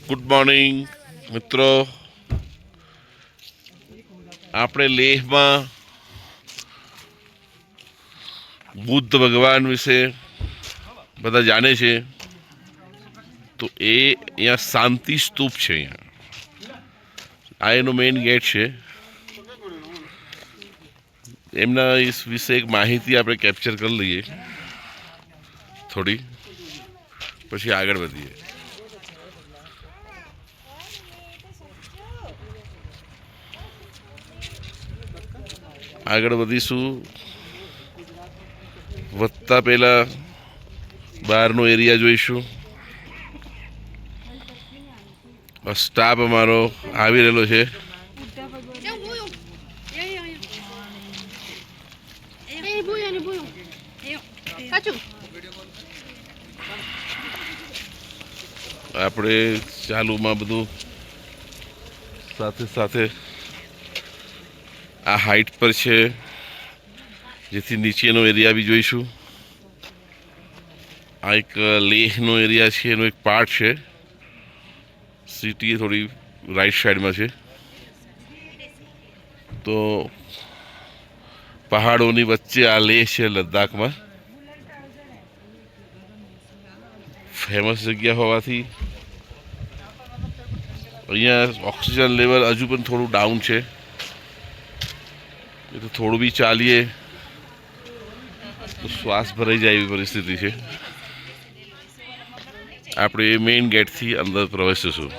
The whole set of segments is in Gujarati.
ગુડ મોર્નિંગ મિત્રો. આપણે લેહમાં બુદ્ધ ભગવાન વિશે બધા જાણે છે, તો એ અહીંયા શાંતિ સ્તૂપ છે. આ એનો મેઇન ગેટ છે. એમના વિશે એક માહિતી આપણે કેપ્ચર કરી લઈએ થોડી, પછી આગળ વધીએ. આગળ વધીશું. વધતા પહેલાં બહારનો એરિયા જોઈશું. સ્ટાફ અમારો આવી રહેલો છે. આપણે ચાલુમાં બધું સાથે સાથે આ હાઈટ પર છે, જેથી નીચેનો એરિયા બી જોઈશું. આ એક લેહનો એરિયા છે, એનો એક પાર્ટ છે. સિટી થોડી રાઈટ સાઈડમાં છે, તો પહાડોની વચ્ચે આ લેહ છે લદ્દાખમાં. ફેમસ જગ્યા હોવાથી અહીંયા ઓક્સિજન લેવલ હજુ પણ થોડું ડાઉન છે, તો થોડું બી ચાલીએ તો શ્વાસ ભરાઈ જાય એવી પરિસ્થિતિ છે. આપણે મેઇન ગેટથી અંદર પ્રવેશીશું.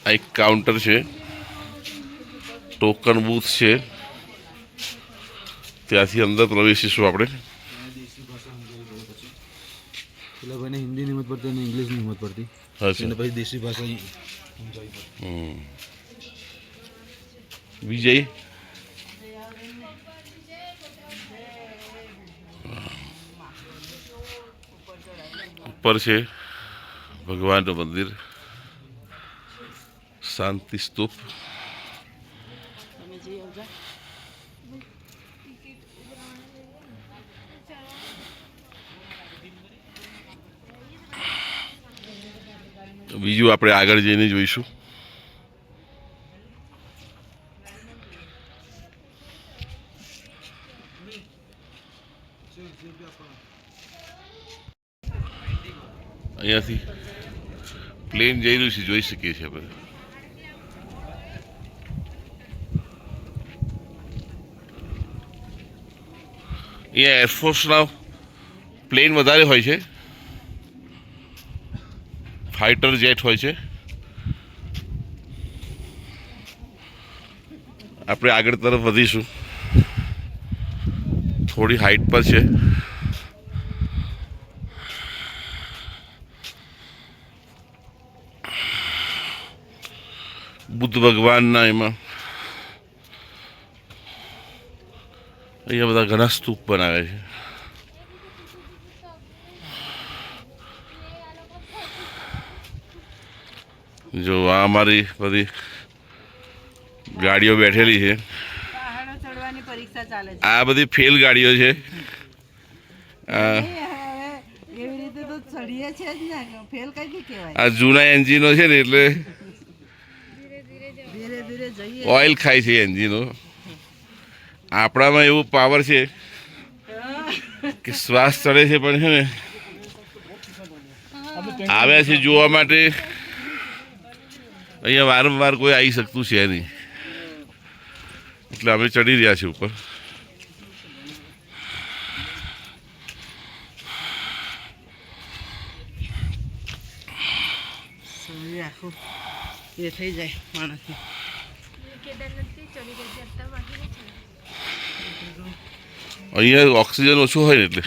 આ એક કાઉન્ટર છે, ટોકન બૂથ છે, ત્યાંથી અંદર પ્રવેશીશું આપણે. ભાઈને હિન્દી નહીં મત પડતી અને ઇંગ્લિશ નહીં મત પડતી, અને પછી દેશી ભાષા વિજય ઉપર છે ભગવાનનું મંદિર, શાંતિ સ્તૂપ. બીજું આપણે આગળ જઈને જોઈશું. અહીંયાથી પ્લેન જઈ રહ્યું છે, જોઈ શકીએ છીએ આપણે. અહીંયા એરફોર્સના પ્લેન વધારે હોય છે, ફાઇટર જેટ હોય છે. આપણે આગળ તરફ વધીશું. થોડી હાઈટ પર છે. બુદ્ધ ભગવાનના એમાં અહીંયા બધા ઘણા સ્તૂપ બનાવે છે. જો આ અમારી બધી ગાડીઓ બેઠેલી છે. આ બધી ફેલ ગાડીઓ છે. આ જૂના એન્જિનો છે ને, એટલે ઓઇલ ખાય છે એન્જિનો. આપણામાં એવું પાવર છે કે શ્વાસ ચડે છે, પણ છે ને આવ્યા છે જોવા માટે. અહીંયા વારંવાર કોઈ આવી શકતું છે નહીં, એટલે અમે ચડી રહ્યા છીએ ઉપર. એ થઈ જાય માણસ. અહીંયા ઓક્સિજન ઓછું હોય ને, એટલે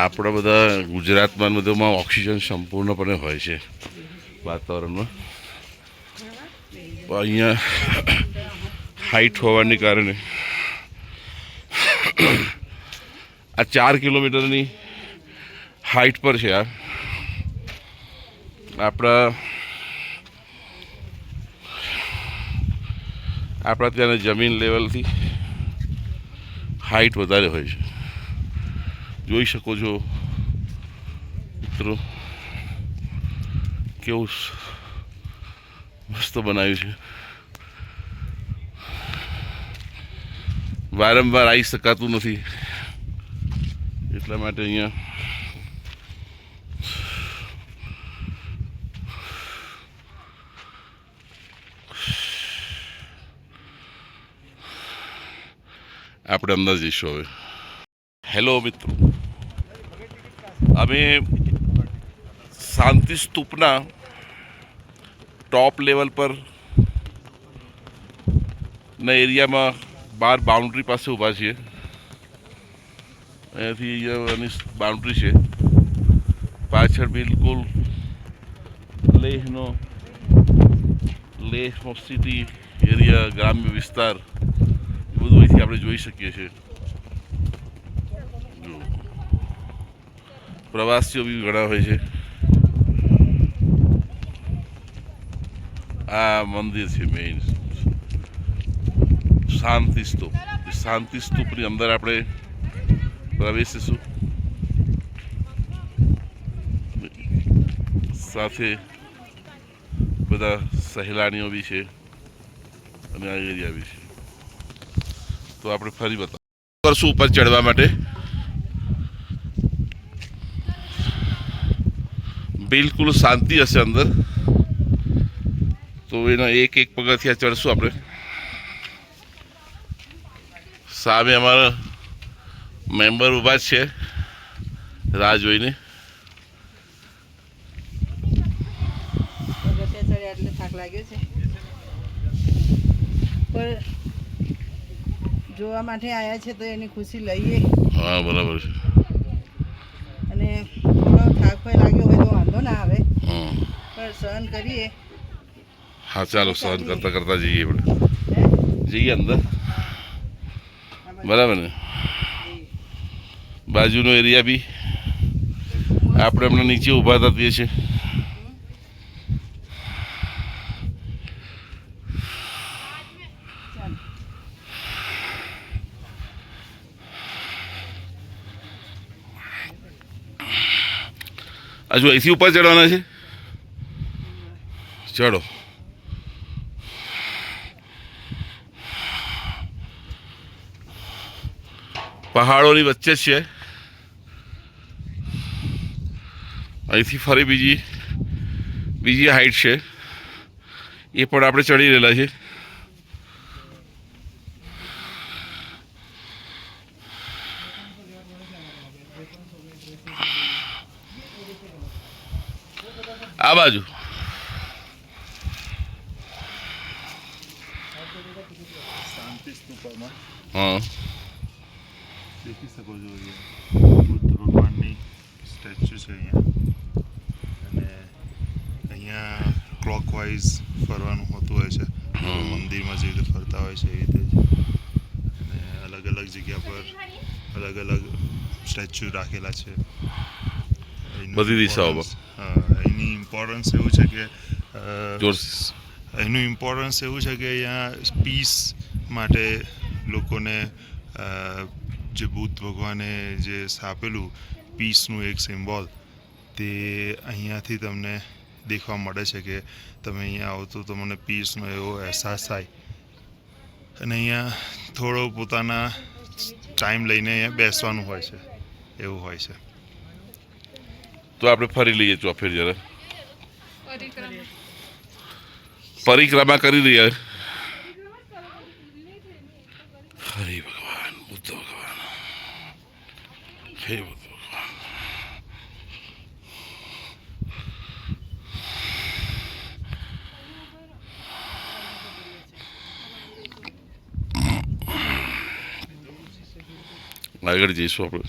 આપણા બધા ગુજરાતમાં બધામાં ઓક્સિજન સંપૂર્ણપણે હોય છે વાતાવરણમાં. અહીંયા હાઈટ હોવાને કારણે આ 4 કિલોમીટરની હાઈટ પર છે. આ આપણા ત્યાંની જમીન લેવલથી હાઈટ વધારે હોય છે. જોઈ શકો છો મિત્રો કેવું મસ્ત બનાવ્યું છે. વારંવાર આવી શકાતું નથી એટલા માટે અહીંયા આપણે અંદર જઈશું હવે. હેલો મિત્રો, અમે શાંતિ સ્તૂપના ટોપ લેવલ પર ના એરિયામાં બહાર બાઉન્ડ્રી પાસે ઊભા છીએ. અહીંયાથી અહીંયાની બાઉન્ડ્રી છે. પાછળ બિલકુલ લેહ સિટી એરિયા, ગ્રામ્ય વિસ્તાર બધું અહીંથી આપણે જોઈ શકીએ છીએ. પ્રવાસીઓ બી ઘણા હોય છે. આ મંદિર છે મેઇન શાંતિ સ્તૂપ. શાંતિ સ્તૂપની અંદર આપણે પ્રવેશીશું. સાથે બધા સહેલાણીઓ બી છે અને આ એરિયા બી છે. તો આપણે ફરી કરશું ઉપર ચડવા માટે. બિલકુલ શાંતિ હશે અંદર. તો એના એક પગથિયા ચડશું આપણે. સામે અમારા મેમ્બર ઊભા જ છે રાહ જોઈને. એટલે થાક લાગ્યો છે પણ જોવા માટે આવ્યા છે તો એની ખુશી લઈએ. હા બરાબર છે. અને થોડો થાક પણ લાગ્યો હોય તો વાંધો ના આવે, પણ સહન કરીએ. હા ચાલો, સહન કરતા કરતા જઈએ આપણે. જઈએ અંદર. બરાબર ને? બાજુનો એરિયા બી આપણે હમણાં નીચે ઊભા થઈએ છીએ. હજુ અહીંથી ઉપર ચડવાના છે. ચડો. પહાડોની વચ્ચે જ છે. અહીંથી ફરી બીજી હાઈટ છે, એ પણ આપણે ચડી રહેલા છે. આ બાજુ શાંતિ સ્તૂપમાં હા દેખી શકો છો બુદ્ધ ભગવાનની સ્ટેચ્યુ છે અહીંયા. અને અહીંયા ક્લોકવાઇઝ ફરવાનું હોતું હોય છે. મંદિરમાં જે રીતે ફરતા હોય છે એ રીતે જ. અને અલગ અલગ જગ્યા પર અલગ અલગ સ્ટેચ્યુ રાખેલા છે બધી દિશાઓમાં. એની ઇમ્પોર્ટન્સ એવું છે કે એનું ઇમ્પોર્ટન્સ એવું છે કે અહીંયા પીસ માટે લોકોને જે બુદ્ધ ભગવાને જે સ્થાપેલું પીસનું એક સિમ્બોલ, તે અહીંયાથી તમને દેખવા મળે છે કે તમે અહીંયા આવો તો તમને પીસનો એવો અહેસાસ થાય. અને અહીંયા થોડો પોતાના ટાઈમ લઈને અહીંયા બેસવાનું હોય છે, એવું હોય છે. તો આપણે ફરી લઈએ ચોફેર જરા પરિક્રમા કરી રહ્યા. હરે ભગવાન, બુદ્ધ ભગવાન, હે બુદ્ધ ભગવાન. આગળ જઈશું આપણે.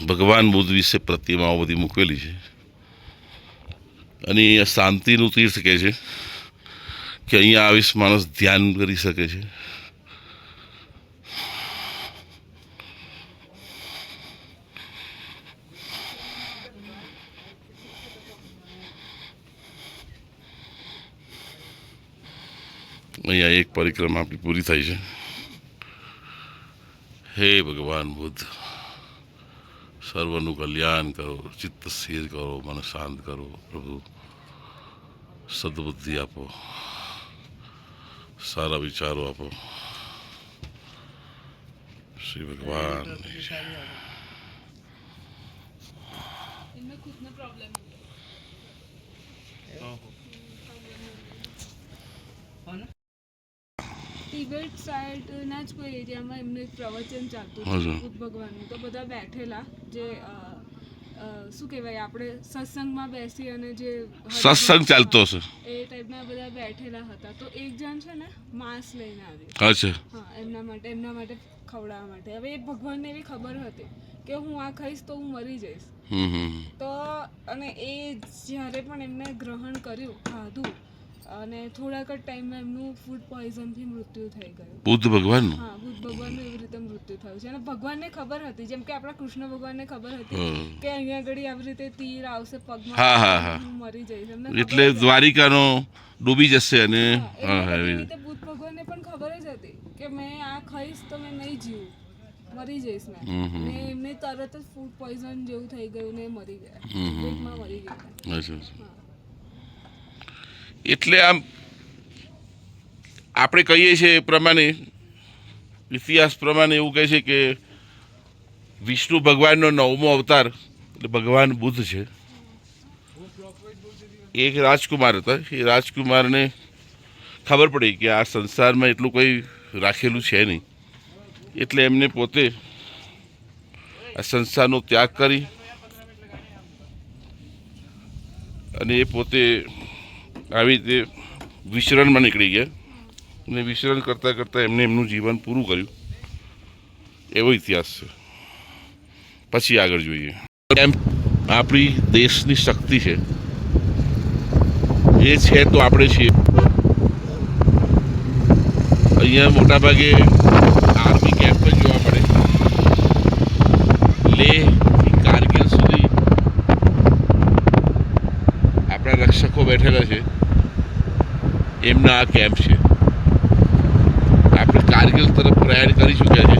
ભગવાન બુદ્ધ વિશે પ્રતિમાઓ બધી મૂકેલી છે અને અહીંયા શાંતિનું તીર્થ કહે છે કે અહીંયા આવીશ માણસ ધ્યાન કરી શકે છે. અહીંયા એક પરિક્રમા આપણી પૂરી થઈ છે. હે ભગવાન બુદ્ધ, સર્વનું કલ્યાણ કરો, ચિત્ત સ્થિર કરો, મન શાંત કરો. પ્રભુ સદબુદ્ધિ આપો, સારા વિચારો આપો. શ્રી ભગવાન તિબેટ સાઈડના જ કોઈ એરિયામાં એમનું એક પ્રવચન ચાલતું હજુ. હતું બુદ્ધ ભગવાનનું. તો બધા બેઠેલા જે શું કહેવાય આપણે સત્સંગમાં બેસી અને જે સત્સંગ ચાલતો હશે. એ ટાઈપના બધા બેઠેલા હતા. તો એક જણ છે ને માંસ લઈને આવ્યો. અચ્છા. હા, એમના માટે ખવડાવવા માટે. હવે એ ભગવાનને એવી ખબર હતી કે હું આ ખાઈશ તો હું મરી જઈશ. તો અને એ જ્યારે પણ એમને ગ્રહણ કર્યું, ખાધું, અને થોડાક જ ટાઈમમાં એમનું ફૂડ પોઈઝનથી મૃત્યુ થઈ ગયું. બુદ્ધ ભગવાનનું? હા, બુદ્ધ ભગવાનનું એવી રીતે મૃત્યુ થયું છે. અને ભગવાનને ખબર હતી, જેમ કે આપણા કૃષ્ણ ભગવાનને ખબર હતી કે અહીંયા આગળ આવી રીતે તીર આવશે પગમાં, હું મરી જઈશ. એમને એટલે દ્વારિકાનો ડૂબી જશે અને એવી રીતે બુદ્ધ ભગવાનને પણ ખબર જ હતી કે મેં આ ખાઈશ તો મેં નહીં જીવું, મરી જઈશ મેં. ને એમને તરત જ ફૂડ પોઈઝન જેવું થઈ ગયું ને મરી ગયા, પેટમાં મરી ગયા. એટલે આમ આપણે કહીએ છીએ એ પ્રમાણે, ઇતિહાસ પ્રમાણે એવું કહે છે કે વિષ્ણુ ભગવાનનો 9મો અવતાર એટલે ભગવાન બુદ્ધ છે. એક રાજકુમાર હતા. એ રાજકુમારને ખબર પડી કે આ સંસારમાં એટલું કંઈ રાખેલું છે નહીં, એટલે એમને પોતે આ સંસારનો ત્યાગ કરી અને એ પોતે આવી રીતે વિચરણમાં નીકળી ગયા અને વિચરણ કરતાં કરતાં એમને એમનું જીવન પૂરું કર્યું. એવો ઇતિહાસ છે. પછી આગળ જોઈએ. એમ આપણી દેશની શક્તિ છે, એ છે તો આપણે છીએ. અહીંયા મોટાભાગે આર્મી કેમ્પ જ જોવા મળે. લેહથી કારગિલ સુધી આપણા રક્ષકો બેઠેલા છે, એમના આ કેમ્પ છે. આપણે કારગિલ તરફ પ્રયાણ કરી ચૂક્યા છે.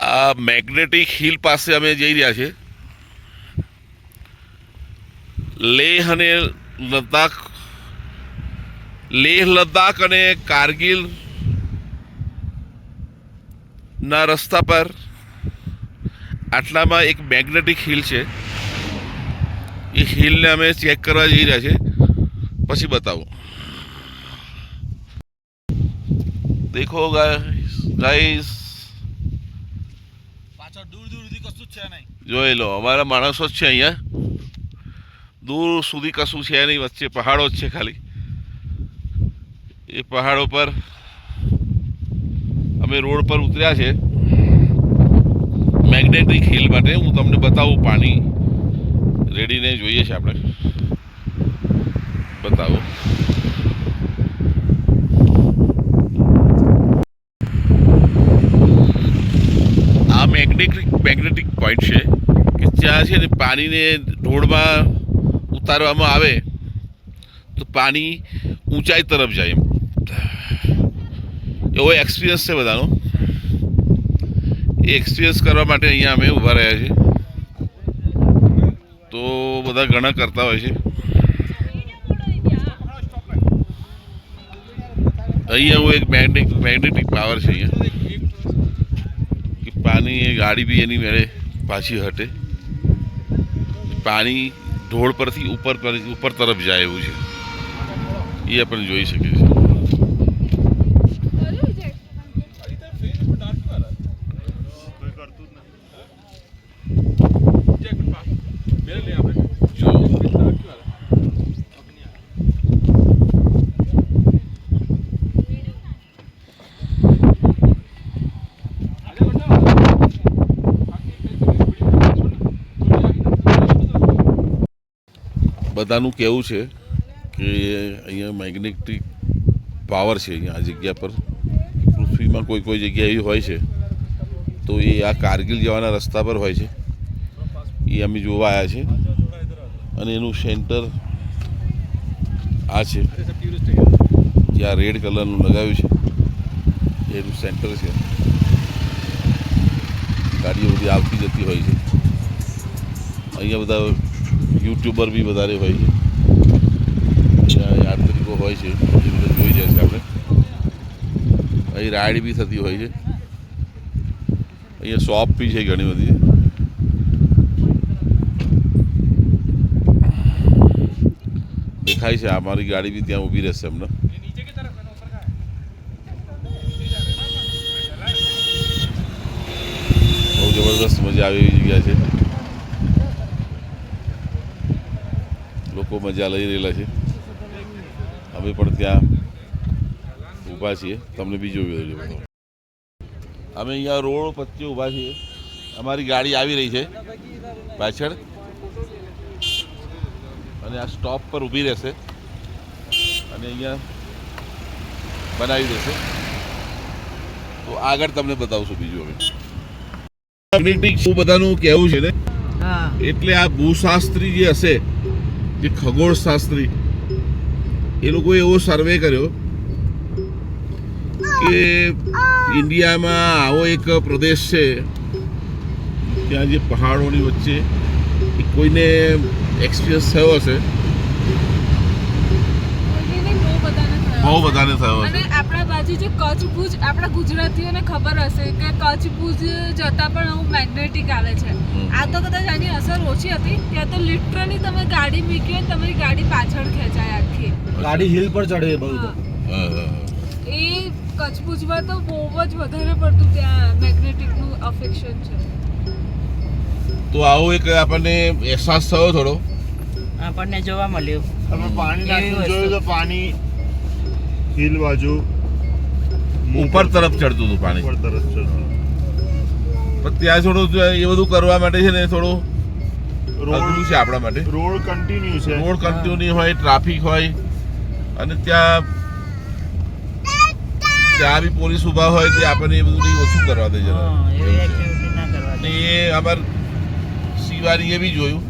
આ મેગ્નેટિક હિલ પાસે અમે જઈ રહ્યા છે. લેહ અને લદ્દાખ, લેહ લદ્દાખ અને કારગિલ ના રસ્તા પર આટલામાં એક મેગ્નેટિક હિલ છે. એ હિલને અમે ચેક કરવા જઈ રહ્યા છે. પછી બતાવું. દેખો ગાઈસ, જોઈ લો, અમારા માણસો જ છે અહીંયા. દૂર સુધી કશું છે નહીં, વચ્ચે પહાડો જ છે ખાલી. એ પહાડો પર અમે રોડ પર ઉતર્યા છે મેગ્નેટિક હિલ માટે. હું તમને બતાવું. પાણી રેડીને જોઈએ છે આપણે. બતાવો. આ મેગ્નેટિક પોઈન્ટ છે કે ત્યાં છે ને પાણીને ઢોળમાં ઉતારવામાં આવે તો પાણી ઊંચાઈ તરફ જાય. એવો એક્સપિરિયન્સ છે બધાનો. એ એક્સપિરિયન્સ કરવા માટે અહીંયા અમે ઊભા રહ્યા છીએ. તો બધા ઘણા કરતા હોય છે. અહીંયા वो एक मैग्नेटिक पावर છે અહીંયા કે પાણી એ ગાડી બી એની મેળે પાછી હટે પાણી ઢોળ પરથી ઉપર તરફ જાય એવું છે એ આપણે જોઈ શકીએ છીએ જો બધાનું કહેવું છે કે અહીંયા મેગ્નેટિક પાવર છે અહીંયા આ જગ્યા પર પૃથ્વીમાં કોઈ જગ્યા એવી હોય છે તો એ આ કારગિલ જવાના રસ્તા પર હોય છે એ અમે જોવા આવ્યા છે અને એનું સેન્ટર આ છે જ્યાં રેડ કલરનું લગાવ્યું છે એનું સેન્ટર છે ગાડીઓ બધી આવતી જતી હોય છે અહીંયા બધા યુટ્યુબર બી વધારે હોય છે ત્યાં યાત્રિકો હોય છે એ બધા જોઈ જાય છે આપણે અહીં રાઈડ બી થતી હોય છે અહીંયા શોપ બી છે ઘણી બધી દેખાય છે અમારી ગાડી બી ત્યાં ઊભી રહેશે હમણાં બહુ જબરદસ્ત મજા આવે એવી જગ્યા છે લોકો મજા લઈ રહેલા છે અમે પણ ત્યાં ઊભા છીએ તમને બીજો વિડીયો બતાવો અમે અહીંયા રોડ વચ્ચે ઊભા છીએ અમારી ગાડી આવી રહી છે પાછળ અને આ સ્ટોપ પર ઊભી રહેશે અને અહીંયા બનાવી દેશે તો આગળ તમને બતાવશું બીજું અમે મેગ્નેટિક શું બધાનું કહેવું છે ને એટલે આ ભૂશાસ્ત્રી જે હશે જે ખગોળશાસ્ત્રી એ લોકોએ એવો સર્વે કર્યો કે ઇન્ડિયામાં આવો એક પ્રદેશ છે ત્યાં જે પહાડોની વચ્ચે કોઈને એક્સપિરિયન્સ થયો હશે બહુ બધાને થયો હશે અને આપણા બાજુ જે કચ્છ ભુજ આપણા ગુજરાતીઓને ખબર હશે કે કચ્છ ભુજ જતા પણ આવું મેગ્નેટિક આવે છે આ તો કદાચ આની અસર ઓછી હતી ત્યાં તો લિટરલી તમે ગાડી મૂકી હોય તમારી ગાડી પાછળ ખેંચાય આખી ગાડી હિલ પર ચડે બહુ તો એ કચ્છ ભુજમાં તો બહુ જ વધારે પડતું ત્યાં મેગ્નેટિકનું અફેક્શન છે તો આવો એક આપણને અહેસાસ થયો થોડો આપણને જોવા મળ્યું તમે પાણી નાખીને જોયું તો પાણી હિલ બાજુ ઉપર તરફ ચડતું હતું પાણી ઉપર તરફ ચડતું પણ ત્યાં થોડું એ બધું કરવા માટે છે ને થોડું અઘરું છે આપણા માટે રોડ કન્ટિન્યુ છે રોડ કન્ટિન્યુ હોય ટ્રાફિક હોય અને ત્યાં બી પોલીસ ઊભા હોય તે આપણને એ બધું નહીં ઓછું કરવા દે જરા એવી એક્ટિવિટી ના કરવા અને એ અમાર શિવાનીએ બી જોયું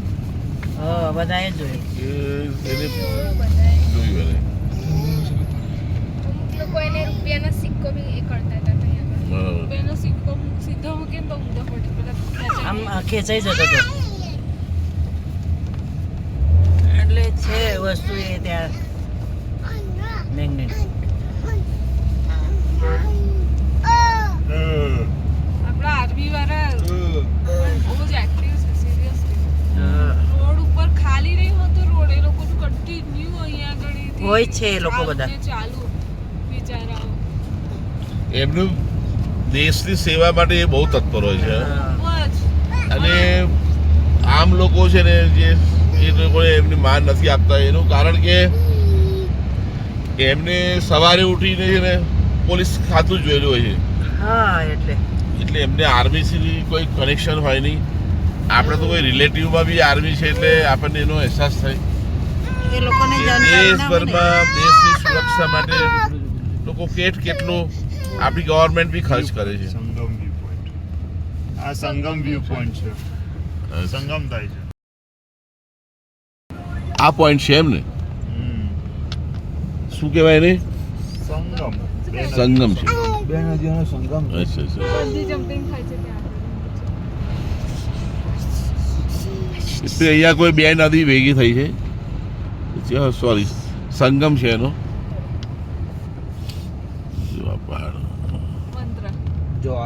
બધાએ જોયું કે એને જોયું એને લોકો એને રૂપિયાના સિક્કો બી એ કરતા હતા બરાબર રૂપિયાનો સિક્કો સીધો મૂકે ને તો ઊંધો પડી પેલા આમ ખેંચાઈ જતો હતો એટલે છે વસ્તુ એ ત્યાં મેગ્નેટ આપણા આર્મી વાળા બહુ જ એક્ટિવ છે સિરિયસલી રોડ ઉપર ખાલી નહીં હોતો રોડ એ લોકોનું કન્ટિન્યુ અહીંયા આગળ હોય છે એ લોકો બધા ચાલુ બિચારાઓ એમનું દેશની સેવા માટે એ બહુ તત્પર હોય છે બહુ જ અને આમ લોકો છે ને જે એ લોકોને એમની માન નથી આપતા એનું કારણ કે એમને સવારે ઉઠીને છે ને પોલીસ ખાતું જોયેલું હોય છે હા એટલે એમને આર્મીથી કોઈ કનેક્શન હોય નહીં આપણે તો કોઈ રિલેટિવમાં બી આર્મી છે એટલે આપણને એનો અહેસાસ થાય એ લોકોને દેશભરમાં દેશની સુરક્ષા માટે લોકો કેટલું આપણી ગવર્મેન્ટ બી ખર્ચ કરે છે સંગમ વ્યૂ પોઈન્ટ આ સંગમ વ્યૂ પોઈન્ટ છે સંગમ થાય છે આ પોઈન્ટ છે એમ ને શું કહેવાય એને સંગમ સંગમ છે બે નદીઓનો સંગમ છે. અચ્છા બધી જમ્પિંગ થાય છે ત્યાં એટલે અહીંયા કોઈ બે નદી ભેગી થઈ છે સોરી સંગમ છે એનો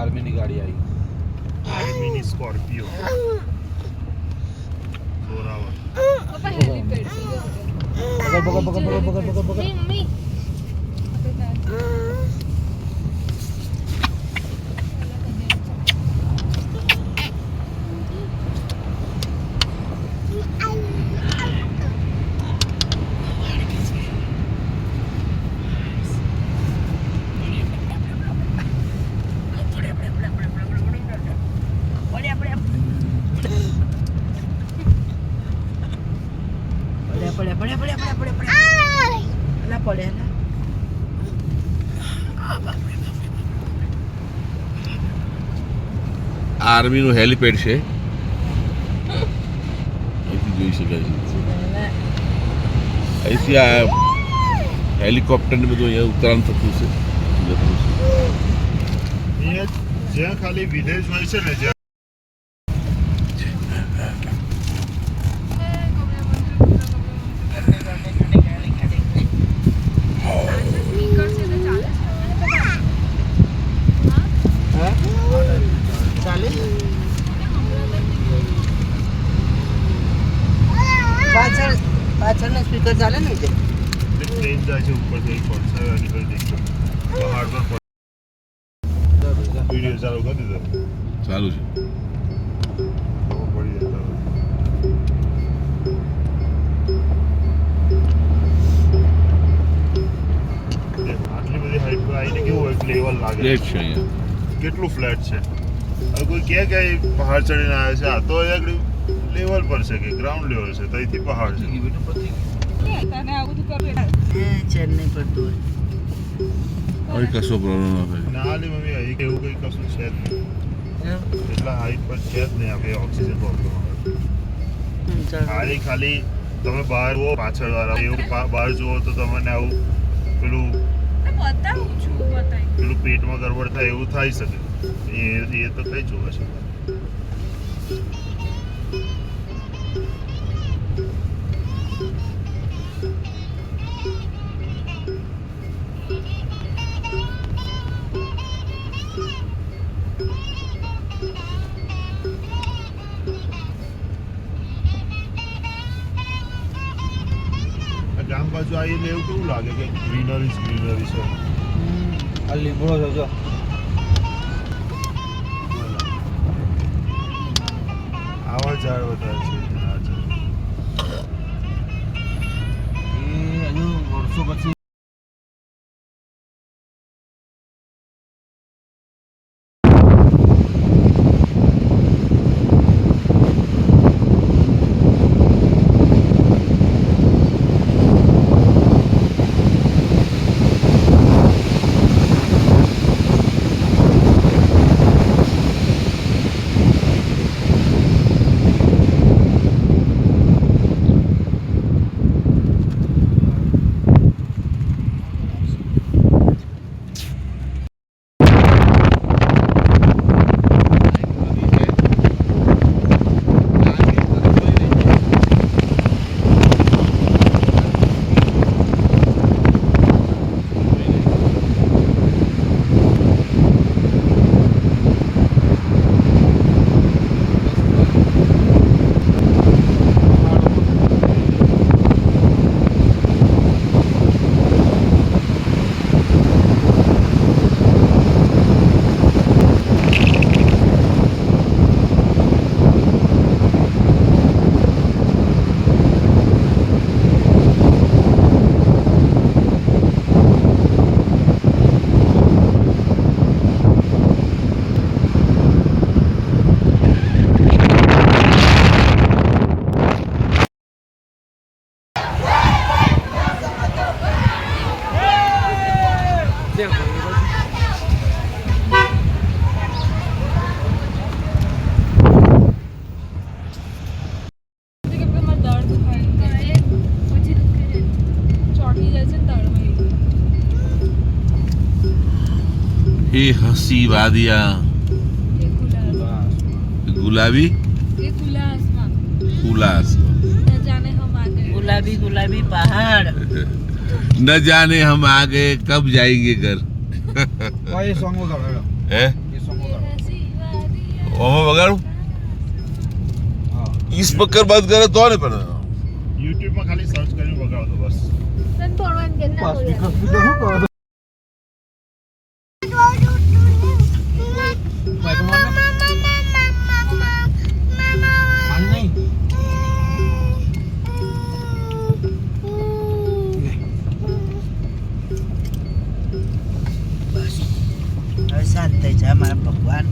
આર્મીની ગાડી આવી. આર્મીની સ્કોર્પિયો જોરાવર. પપ્પા હેલિપેડ છે મમ્મી આર્મીનું હેલિપેડ છે, અહીંથી જોઈ શકાય છે. અહીંથી આ હેલિકોપ્ટરને બધું અહીંયા ઉતરાણ થતું છે. અહીંયા જ્યાં ખાલી વિલેજ હોય છે ને જ્યાં પાછળના સ્પીકર ચાલે ને તે ટ્રેન જાય છે ઉપરથી પડશે અને પછી દેખો પહાડ પર વિડીયો ચાલુ કરી દીધો. ચાલુ છે. પડી જતા આટલી બધી હાઈટ પર આવીને કેવું હોય લેવલ લાગે પ્લેટ છે અહીંયા. કેટલું ફ્લેટ છે. હવે કોઈ કહે કે પહાડ ચડીને આવે છે, આ તો આગળ લેવલ પર છે કે ગ્રાઉન્ડ લેવલ છે, ત્યાંથી પહાડ છે. તને આવું બધું કરવું ચેન્નઈ પડતું હવે કશો પ્રોબ્લેમ ના થાય. ના લે મમ્મી અહીં કે એવું કંઈ કશું છે જ નહીં. હોય એટલા હાઈટ પર છે જ નહીં આપણે ઓક્સિજન પ્રોબ્લેમ આવે. ખાલી તમે બહાર જુઓ પાછળ વાળા એવું બહાર જુઓ તો તમને આવું પેલું બતાવું છું બતાવી પેલું પેટમાં ગરબડ થાય એવું થઈ શકે. એ તો કઈ જોવે છે. ગામ બાજુ આવીને એવું કેવું લાગે કે ગ્રીનરી છે. આ લીમડો છે જો. આવા ઝાડ વધારે છે. એ હજુ વર્ષો પછી ये हंसी वादियाँ गुलाबी ये खुला आसमान खुला आसमान न जाने हम आ गए गुलाबी गुलाबी पहाड़ न जाने हम आ गए कब जाएंगे घर ये सॉन्ग वगैरह है ये सॉन्ग वगैरह ઓમાં વગાડું ઈસ પક્કર બાદ કરે તો ને પણ યુટ્યુબમાં ખાલી સર્ચ કરીને વગાડો બસ. હવે શાંત થઈ જા મારા ભગવાન.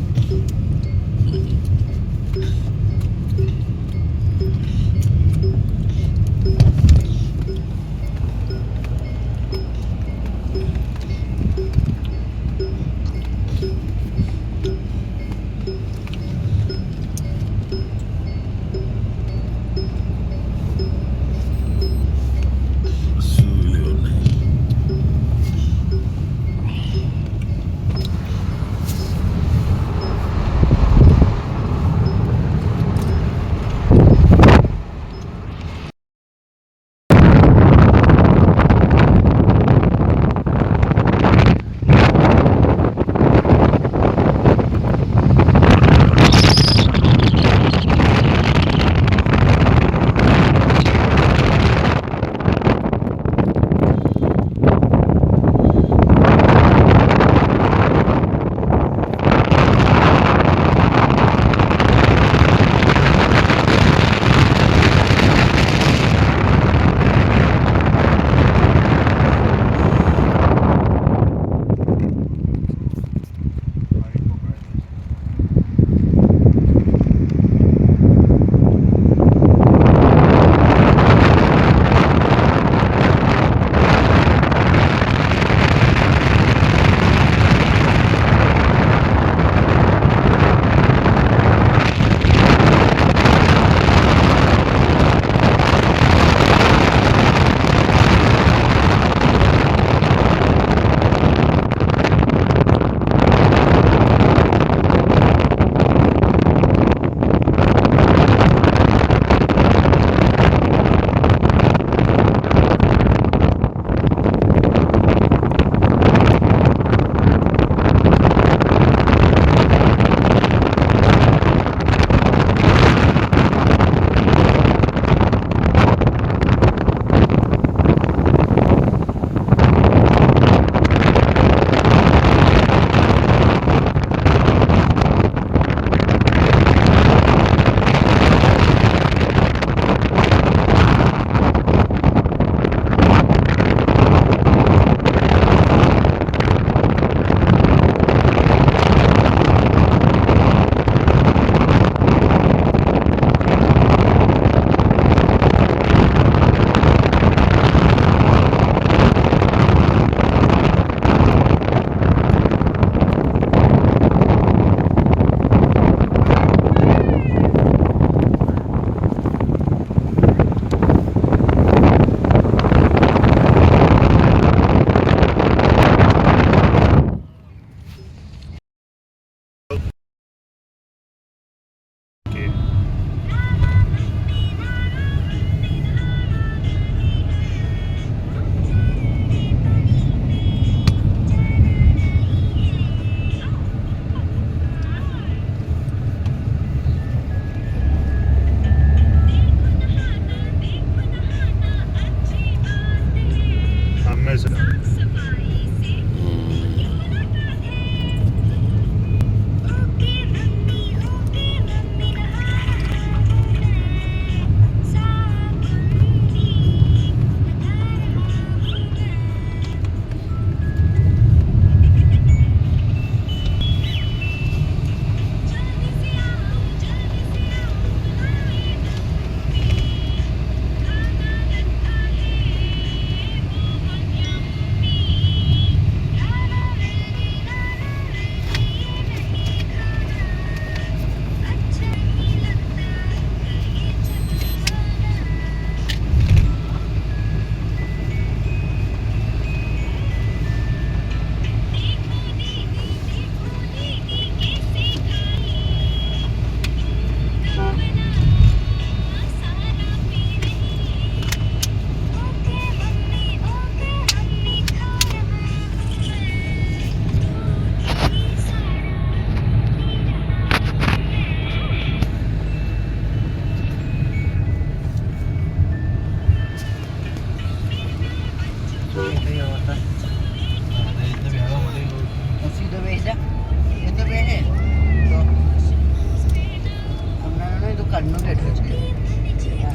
કારનો બેઠો છે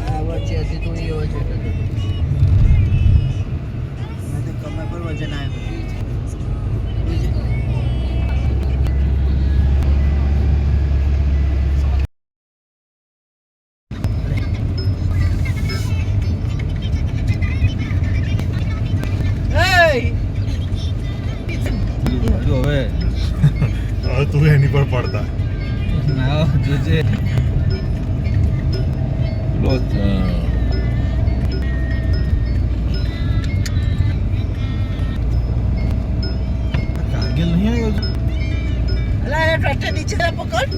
આ વચ્ચે હતી તો એ વચ્ચે હતો મેં તો કમર પર વજન આવ્યું જો હવે હવે તું એની પર પડતા ના જોજે કારગિલ નહીં આવ્યો છે? અલા એ ટ્રેક્ટર નીચે લા પકડ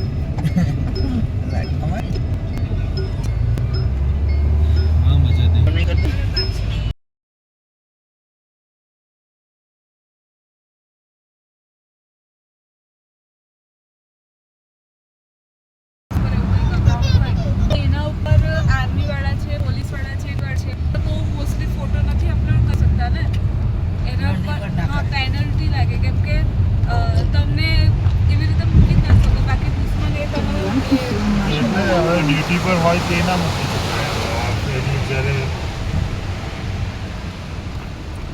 હા મજા નહીં નહીં કરતી એના ઉપર આર્મી વાળા છે, પોલીસ વાળા છે, ગાર્ડ છે, તો મોસ્ટલી ફોટો નથી અપલોડ કરી શકતા ને. એના ઉપર હા પેનલ્ટી લાગે, કેમ કે તમને એવી રીતે મૂકી જ ના શકો. બાકી દુશ્મન એ તમારો એટલે હવે ડ્યુટી પર હોય તે ના મૂકી શકાય એની જ્યારે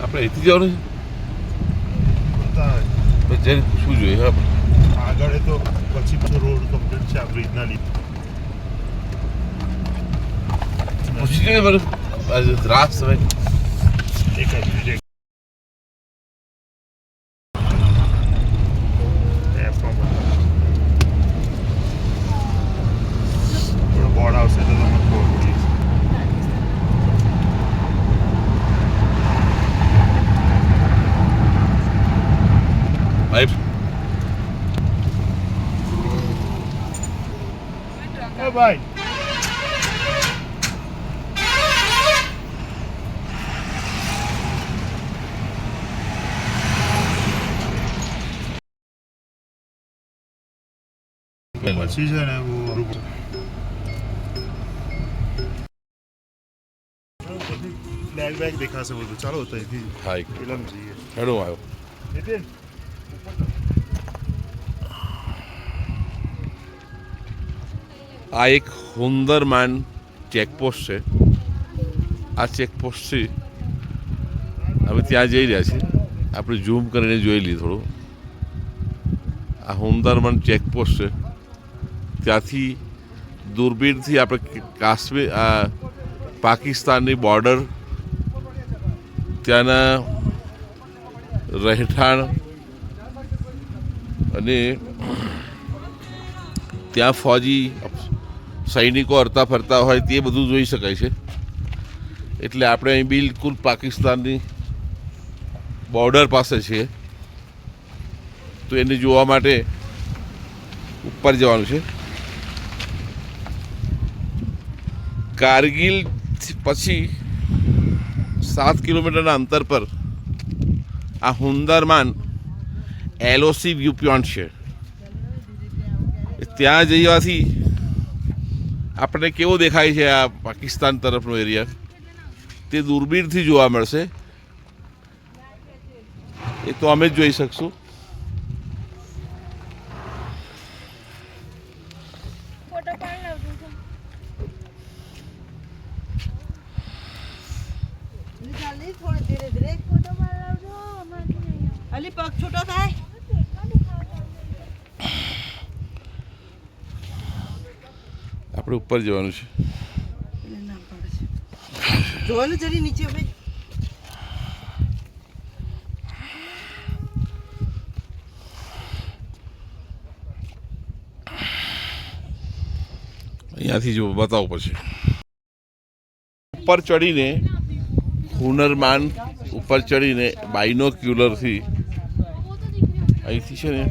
આપણે અહીંથી જવાનું કરતા હોય છે જઈને પૂછવું જોઈએ હા આગળ તો પછી બધો રોડ કમ્પ્લીટ છે આ બ્રિજના લીધે પૂછી જોઈએ બરાબર આજે રાત સમય એક જ મિનિટ થોડો બોર્ડ આવશે તો તમને ખબર પડી જશે. ભાઈ એ ભાઈ પછી છે ને બેગ બેગ દેખાશે બધું ચાલો તો અહીંથી હા એક ફિલ્મ જઈએ હેડો આવ્યો નીતિન આ એક હુંદરમાન ચેકપોસ્ટ છે આ ચેકપોસ્ટથી અમે ત્યાં જઈ રહ્યા છીએ આપણે ઝૂમ કરીને જોઈ લઈએ થોડું આ હુંદરમાન ચેકપોસ્ટ છે ત્યાંથી દૂરબીનથી આપણે કાશ્મીર આ પાકિસ્તાનની બોર્ડર ત્યાંના રહેઠાણ અને ત્યાં ફૌજી સૈનિકો હરતા ફરતા હોય તે બધું જોઈ શકાય છે એટલે આપણે અહીં બિલકુલ પાકિસ્તાનની બોર્ડર પાસે છીએ તો એને જોવા માટે ઉપર જવાનું છે કારગિલ પછી 7 કિલોમીટરના અંતર પર આ હુંદરમાન LOC વ્યૂ પોઈન્ટ છે ત્યાં જવાથી આપણને કેવો દેખાય છે આ પાકિસ્તાન તરફનો એરિયા તે દૂરબીનથી જોવા મળશે એ તો અમે જ જોઈ શકશું જલ્દી થોડી ધીરે ધીરે અલી પગ છૂટો થાય આપણે ઉપર જવાનું છે જોવાનું જરી નીચે ભાઈ અહીંયાથી જો બતાવવું પડશે ઉપર ચડીને હુનરમાન ઉપર ચડીને બાયનોક્યુલરથી અહીંથી છે ને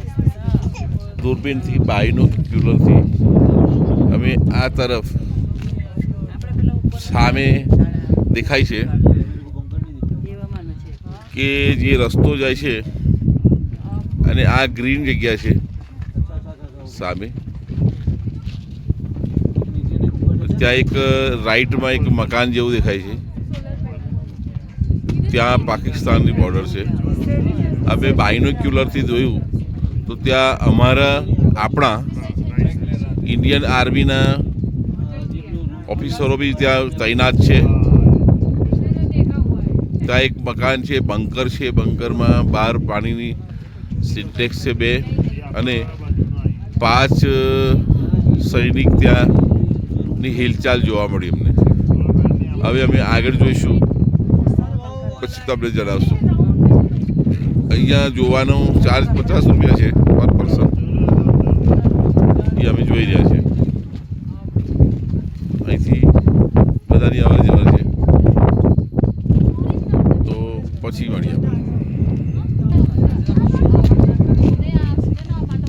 દૂરબીનથી બાયનોક્યુલરથી અમે આ તરફ સામે દેખાય છે કે જે રસ્તો જાય છે અને આ ગ્રીન જગ્યા છે સામે ત્યાં એક રાઈટમાં એક મકાન જેવું દેખાય છે ત્યાં પાકિસ્તાનની બોર્ડર છે અમે બાયનોક્યુલરથી જોયું તો ત્યાં આપણા ઇન્ડિયન આર્મીના ઓફિસરો બી ત્યાં તૈનાત છે. ત્યાં એક મકાન છે, બંકર છે. બંકરમાં બહાર પાણીની સિન્ટેક્સ છે 2 અને 5 સૈનિક ત્યાંની હિલચાલ જોવા મળી અમને. હવે અમે આગળ જોઈશું, પછી તમને જણાવશું. અહીંયા જોવાનો ચાર્જ 50 રૂપિયા છે પર પર્સન. એ અમે જોઈ રહ્યા છીએ. અહીંથી બધાની અવર જવર છે. તો પછી મળીએ.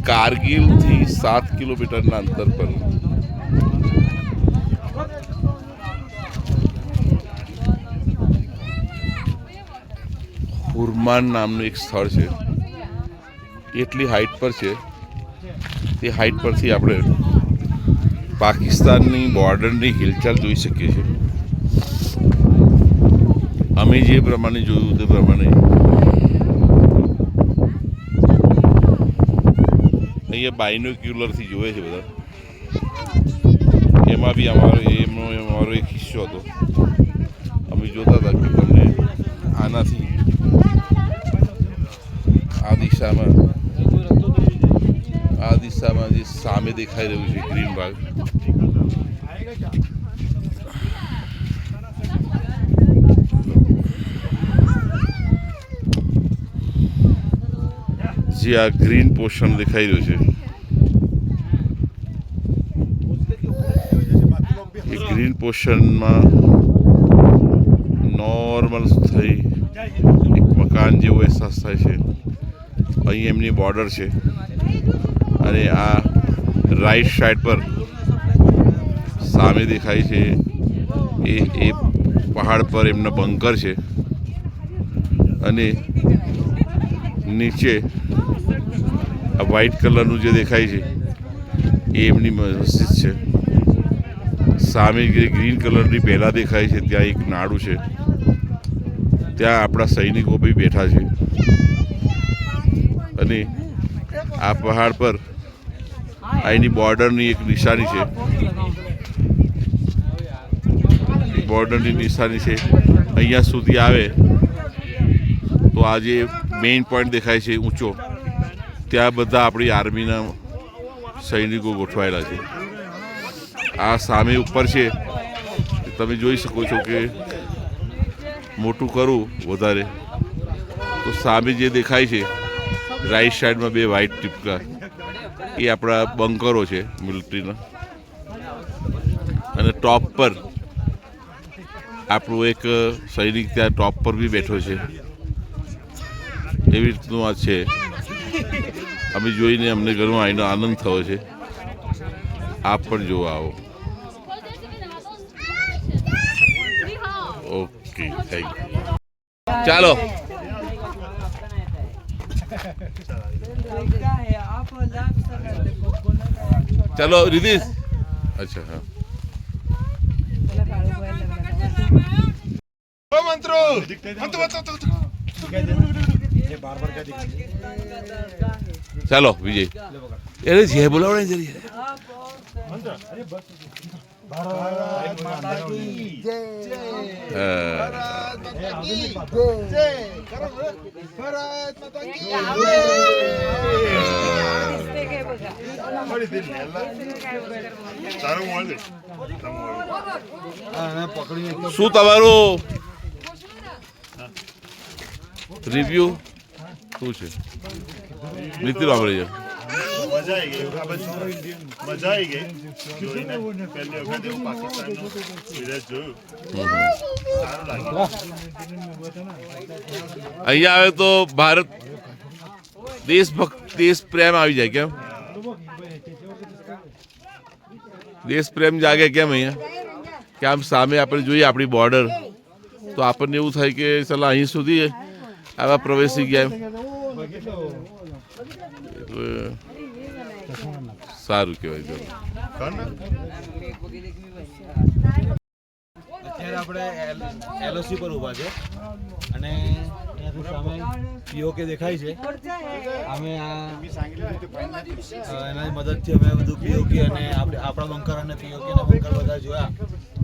કારગિલથી 7 કિલોમીટરના અંતર પર હુરમાન નામનું એક સ્થળ છે. એટલી હાઈટ પર છે, તે હાઈટ પરથી આપણે પાકિસ્તાનની બોર્ડરની હિલચાલ જોઈ શકીએ છીએ. અમે જે પ્રમાણે જોયું તે પ્રમાણે અહીંયા બાયનોક્યુલરથી જોવે છે બધા. એમાં બી અમારો એક હિસ્સો હતો. અમે જોતા હતા કે તમને આનાથી આ દિશામાં જે સામે દેખાઈ રહ્યું છે ગ્રીન ભાગ, જે આ ગ્રીન પોર્શન દેખાઈ રહ્યું છે, એ ગ્રીન પોર્શનમાં નોર્મલ થઈ એક મકાન જેવો અહેસાસ થાય છે. અહીં એમની બોર્ડર છે અને આ રાઈટ સાઈડ પર સામે દેખાય છે એ પહાડ પર એમના બંકર છે અને નીચે આ વ્હાઈટ કલરનું જે દેખાય છે એ એમની મસ્જિદ છે. સામે ગ્રીન કલરની પહેલાં દેખાય છે ત્યાં એક નાડું છે, ત્યાં આપણા સૈનિકો બી બેઠા છે. અને આ પહાડ પર અહીંની બોર્ડરની એક નિશાની છે. બોર્ડરની નિશાની છે. અહીંયા સુધી આવે તો આ જે મેઇન પોઈન્ટ દેખાય છે ઊંચો, ત્યાં બધા આપણી આર્મીના સૈનિકો ગોઠવાયેલા છે. આ સામે ઉપર છે, તમે જોઈ શકો છો કે મોટું કરું વધારે તો સામે જે દેખાય છે રાઈટ સાઈડમાં 2 વ્હાઈટ ટીપકા, એ આપણા બંકરો છે મિલિટરીના. અને ટોપ પર આપણું એક સૈનિક ત્યાં ટોપ પર બી બેઠો છે. એવી રીતનું આ છે. અમે જોઈને અમને ઘણો આનો આનંદ થયો છે. આપ પણ જોવા આવો. Okay, thank you. ચાલો चलो रिदीश. अच्छा हाँ चलो विजय. अरे जय बोला जरिए. भारत माता की जय. भारत माता की શું તમારું રિવ્યુ શું છે? નીતિ વાપરી છે. મજા આવી ગઈ. મજા આવી ગઈ જોઈને. પહેલી વખત એવું પાકિસ્તાનનું વિદેશ જોયું, સારું લાગ્યું. અહીંયા આવે તો ભારત દેશભક્ત દેશ પ્રેમ આવી જાય. કેમ દેશ પ્રેમ જાગે કેમ અહીંયા? કે આમ સામે આપણે જોઈએ આપણી બોર્ડર, તો આપણને એવું થાય કે ચાલો અહીં સુધી આવા પ્રવેશી ગયા. સારું કહેવાય. અત્યારે આપણે એલઓસી પર ઊભા છે અને ત્યાંથી સામે પીઓકે દેખાય છે. અમે એના મદદથી અમે બધું પીઓકે અને આપણા બંકર અને પીઓકેના બંકર બધા જોયા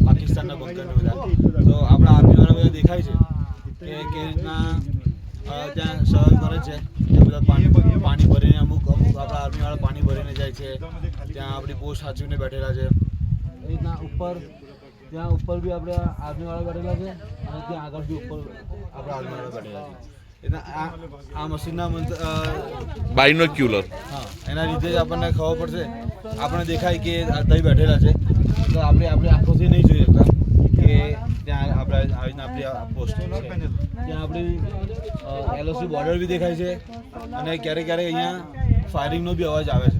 પાકિસ્તાનના બંકરને બધા. તો આપણા આર્મીવાળા બધા દેખાય છે કે કેવી રીતના ત્યાં સહન કરે છે. ત્યાં બધા પાણી ભરીને અમુક આપણા આર્મીવાળા પાણી ભરીને જાય છે. ત્યાં આપણી પોસ્ટ સાચવીને બેઠેલા છે. એ રીતના ત્યાં ઉપર બી આપણે આર્મીવાળા બેઠેલા છે અને ત્યાં આગળ બી ઉપર આપણા આર્મીવાળા બેઠેલા છે. આ મશીનના બાયનોક્યુલર. હા, એના લીધે જ આપણને ખબર પડશે, આપણને દેખાય કે ત્યાં બેઠેલા છે. તો આપણે આંખોથી નહીં જોઈ શકતા કે ત્યાં આપણે આવી રીતના આપણી પોસ્ટ છે. ત્યાં આપણી LOC બોર્ડર બી દેખાય છે અને ક્યારેક અહીંયા ફાયરિંગનો બી અવાજ આવે છે.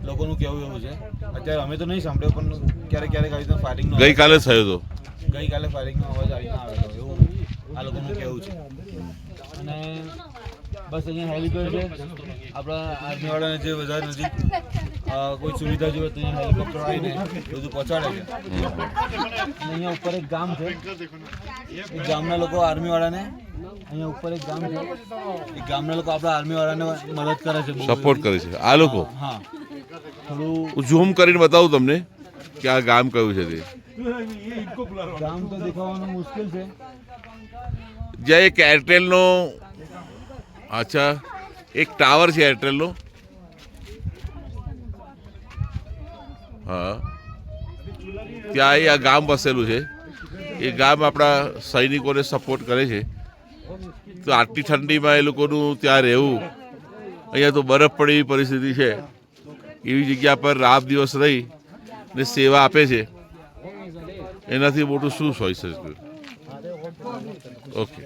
લોકોનું કહેવું એવું છે, અત્યારે અમે તો નહીં સાંભળ્યો પણ ક્યારેક આવી રીતના ફાયરિંગનો ગઈકાલે થયો હતો. ગઈકાલે ફાયરિંગનો અવાજ આવી રીતના આવેલો એવું આ લોકોનું કહેવું છે. અને બસ અહીંયા હેલિપેડ છે. આપણા આર્મીવાળાને જે વધારે નજીક કોઈ સુવિધા જોઈએ તો અહીંયા હેલિકોપ્ટર આવીને બધું પહોંચાડે છે. અને અહીંયા ઉપર એક ગામ છે. એ ગામના લોકો આર્મીવાળાને અહીંયા ઉપર એક ગામ છે. એ ગામના લોકો આપણા આર્મીવાળાને મદદ કરે છે, સપોર્ટ કરે છે આ લોકો. હા, થોડું હું ઝૂમ કરીને બતાવું તમને કે આ ગામ કયું છે તે. ગામ તો દેખાવાનું મુશ્કેલ છે. જ્યાં એક એરટેલનો, અચ્છા, એક ટાવર છે એરટેલનો. હા, ત્યાં આ ગામ વસેલું છે. એ ગામ આપણા સૈનિકોને સપોર્ટ કરે છે. તો આટલી ઠંડીમાં એ લોકોનું ત્યાં રહેવું, અહીંયા તો બરફ પડી એવી પરિસ્થિતિ છે. એવી જગ્યા પર રાત દિવસ રહી ને સેવા આપે છે, એનાથી મોટું શું હોઈ શકે. ઓકે.